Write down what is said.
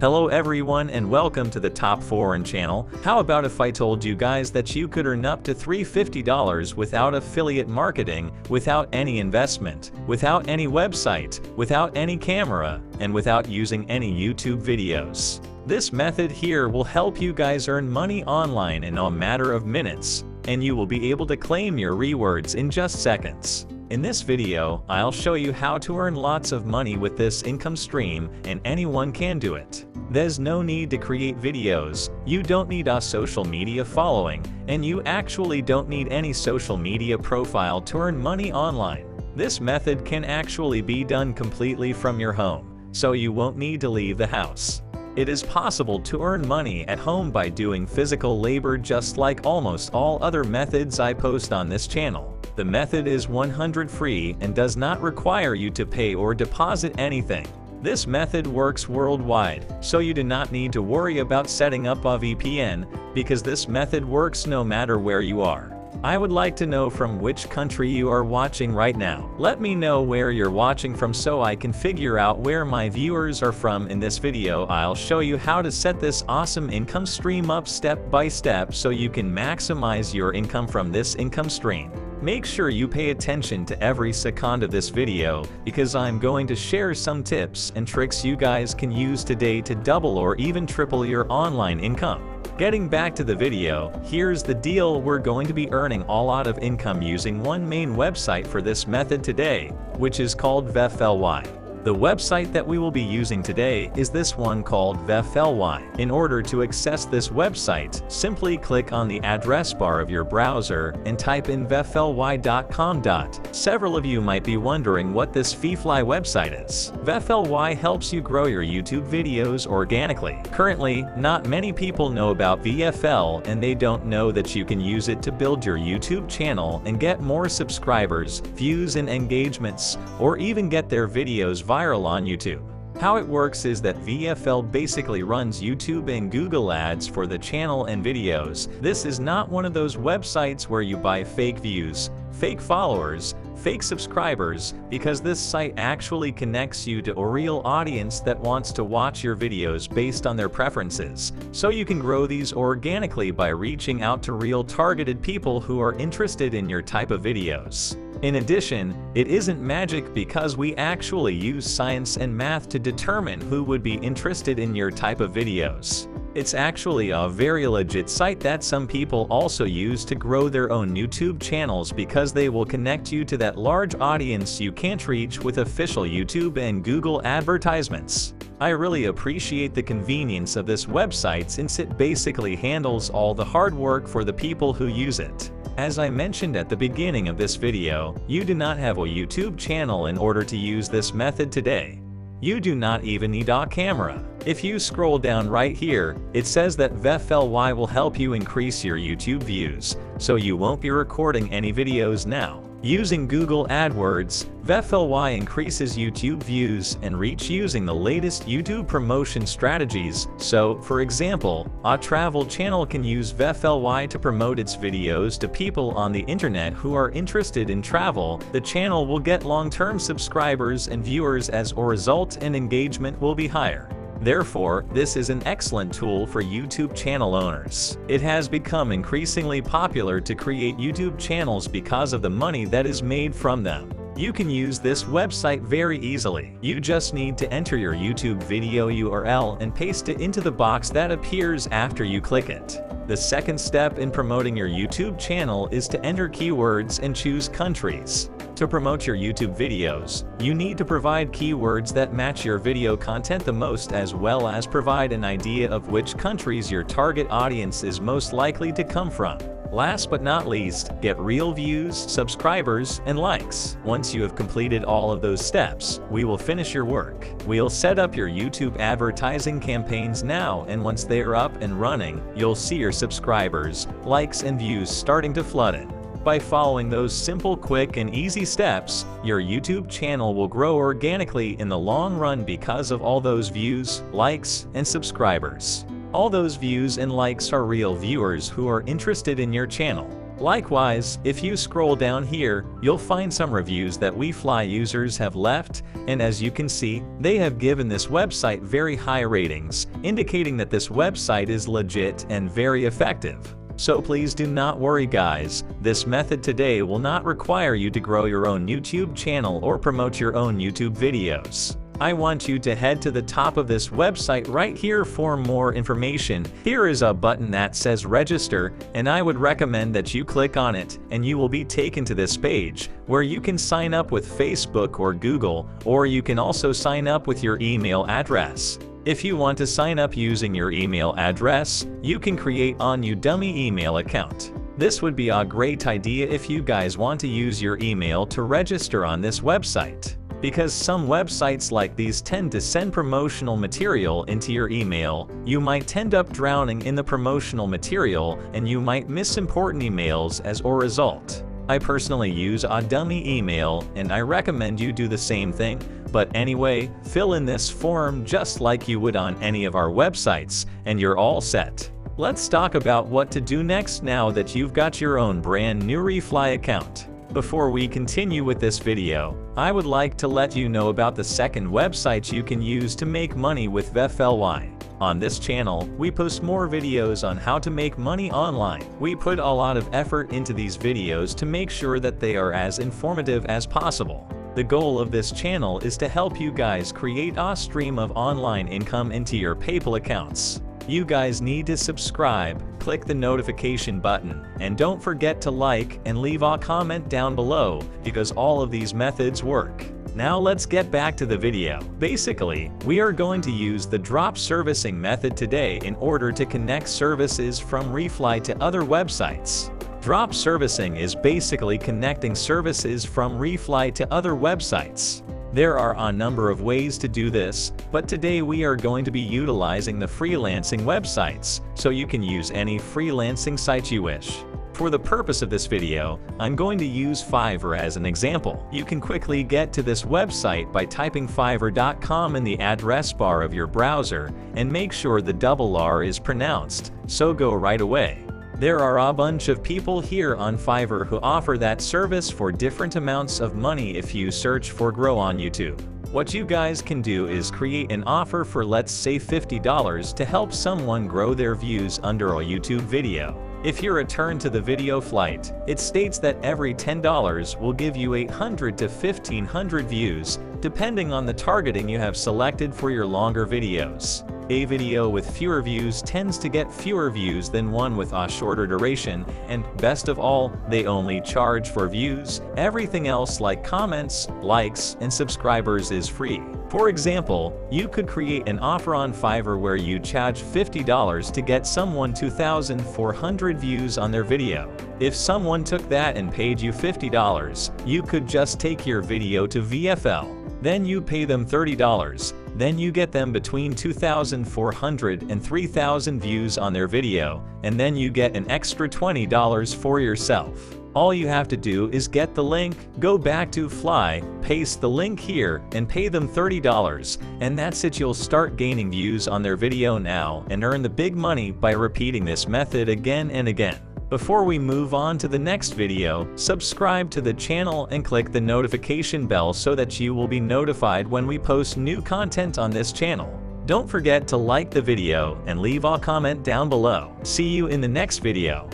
Hello everyone and welcome to the Top Foreign channel. How about if I told you guys that you could earn up to $350 without affiliate marketing, without any investment, without any website, without any camera, and without using any YouTube videos? This method here will help you guys earn money online in a matter of minutes, and you will be able to claim your rewards in just seconds. In this video, I'll show you how to earn lots of money with this income stream, and anyone can do it. There's no need to create videos, you don't need a social media following, and you actually don't need any social media profile to earn money online. This method can actually be done completely from your home, so you won't need to leave the house. It is possible to earn money at home by doing physical labor just like almost all other methods I post on this channel. The method is 100% free and does not require you to pay or deposit anything. This method works worldwide, so you do not need to worry about setting up a VPN, because this method works no matter where you are. I would like to know from which country you are watching right now. Let me know where you're watching from so I can figure out where my viewers are from. In this video, I'll show you how to set this awesome income stream up step by step so you can maximize your income from this income stream. Make sure you pay attention to every second of this video, because I'm going to share some tips and tricks you guys can use today to double or even triple your online income. Getting back to the video, here's the deal: we're going to be earning a lot of income using one main website for this method today, which is called VFLY. The website that we will be using today is this one called VFLY. In order to access this website, simply click on the address bar of your browser and type in vfly.com. Several of you might be wondering what this VFLY website is. VFLY helps you grow your YouTube videos organically. Currently, not many people know about VFL, and they don't know that you can use it to build your YouTube channel and get more subscribers, views and engagements, or even get their videos viral on YouTube. How it works is that VFL basically runs YouTube and Google ads for the channel and videos. This is not one of those websites where you buy fake views, fake followers, fake subscribers, because this site actually connects you to a real audience that wants to watch your videos based on their preferences, so you can grow these organically by reaching out to real targeted people who are interested in your type of videos. In addition, it isn't magic, because we actually use science and math to determine who would be interested in your type of videos. It's actually a very legit site that some people also use to grow their own YouTube channels, because they will connect you to that large audience you can't reach with official YouTube and Google advertisements. I really appreciate the convenience of this website, since it basically handles all the hard work for the people who use it. As I mentioned at the beginning of this video, you do not have a YouTube channel in order to use this method today. You do not even need a camera. If you scroll down right here, it says that VFLY will help you increase your YouTube views, so you won't be recording any videos now. Using Google AdWords, VFLY increases YouTube views and reach using the latest YouTube promotion strategies. So, for example, a travel channel can use VFLY to promote its videos to people on the internet who are interested in travel. The channel will get long-term subscribers and viewers as a result, and engagement will be higher. Therefore, this is an excellent tool for YouTube channel owners. It has become increasingly popular to create YouTube channels because of the money that is made from them. You can use this website very easily. You just need to enter your YouTube video URL and paste it into the box that appears after you click it. The second step in promoting your YouTube channel is to enter keywords and choose countries. To promote your YouTube videos, you need to provide keywords that match your video content the most, as well as provide an idea of which countries your target audience is most likely to come from. Last but not least, get real views, subscribers, and likes. Once you have completed all of those steps, we will finish your work. We'll set up your YouTube advertising campaigns now, and once they are up and running, you'll see your subscribers, likes, and views starting to flood in. By following those simple, quick, and easy steps, your YouTube channel will grow organically in the long run because of all those views, likes, and subscribers. All those views and likes are real viewers who are interested in your channel. Likewise, if you scroll down here, you'll find some reviews that WeFly users have left, and as you can see, they have given this website very high ratings, indicating that this website is legit and very effective. So please do not worry guys, this method today will not require you to grow your own YouTube channel or promote your own YouTube videos. I want you to head to the top of this website right here for more information. Here is a button that says register, and I would recommend that you click on it and you will be taken to this page where you can sign up with Facebook or Google, or you can also sign up with your email address. If you want to sign up using your email address, you can create a new dummy email account. This would be a great idea if you guys want to use your email to register on this website. Because some websites like these tend to send promotional material into your email, you might end up drowning in the promotional material and you might miss important emails as a result. I personally use a dummy email and I recommend you do the same thing, but anyway, fill in this form just like you would on any of our websites and you're all set. Let's talk about what to do next now that you've got your own brand new WeFly account. Before we continue with this video, I would like to let you know about the second website you can use to make money with WeFly. On this channel, we post more videos on how to make money online. We put a lot of effort into these videos to make sure that they are as informative as possible. The goal of this channel is to help you guys create a stream of online income into your PayPal accounts. You guys need to subscribe, click the notification button, and don't forget to like and leave a comment down below because all of these methods work. Now let's get back to the video. Basically, we are going to use the drop servicing method today in order to connect services from WeFly to other websites. Drop servicing is basically connecting services from WeFly to other websites. There are a number of ways to do this, but today we are going to be utilizing the freelancing websites, so you can use any freelancing site you wish. For the purpose of this video, I'm going to use Fiverr as an example. You can quickly get to this website by typing fiverr.com in the address bar of your browser, and make sure the double R is pronounced, so go right away. There are a bunch of people here on Fiverr who offer that service for different amounts of money if you search for Grow on YouTube. What you guys can do is create an offer for let's say $50 to help someone grow their views under a YouTube video. If you return to the video flight, it states that every $10 will give you 800 to 1500 views, depending on the targeting you have selected for your longer videos. A video with fewer views tends to get fewer views than one with a shorter duration, and best of all, they only charge for views. Everything else like comments, likes, and subscribers is free. For example, you could create an offer on Fiverr where you charge $50 to get someone 2,400 views on their video. If someone took that and paid you $50, you could just take your video to VFL. Then you pay them $30. Then you get them between 2,400 and 3,000 views on their video, and then you get an extra $20 for yourself. All you have to do is get the link, go back to Fly, paste the link here, and pay them $30, and that's it. You'll start gaining views on their video now and earn the big money by repeating this method again and again. Before we move on to the next video, subscribe to the channel and click the notification bell so that you will be notified when we post new content on this channel. Don't forget to like the video and leave a comment down below. See you in the next video.